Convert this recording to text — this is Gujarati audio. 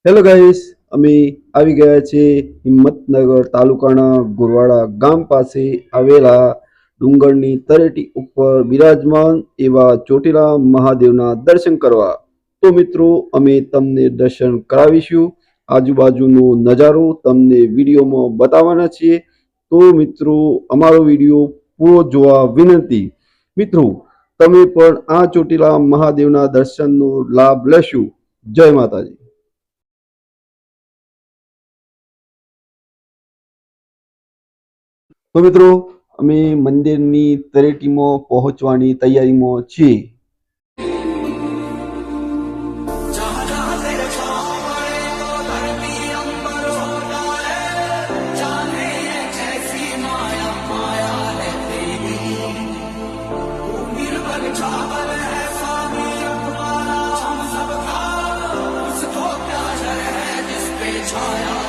હેલો ગાઈસ, અમે આવી ગયા છે હિંમતનગર તાલુકાના ગોરવાડા ગામ પાસે આવેલા ડુંગરની તળેટી ઉપર બિરાજમાન એવા ચોટીલા મહાદેવના દર્શન કરવા. તો મિત્રો, અમે તમને દર્શન કરાવીશું. આજુબાજુનો નજારો તમને વિડીયોમાં બતાવવાના છીએ. તો મિત્રો, અમારો વિડીયો પૂરો જોવા વિનંતી. મિત્રો, તમે પણ આ ચોટીલા મહાદેવના દર્શનનો લાભ લેશો. જય માતાજી. તો મિત્રો, અમે મંદિરની તળેટીમાં પહોંચવાની તૈયારીમાં છીએ. छाया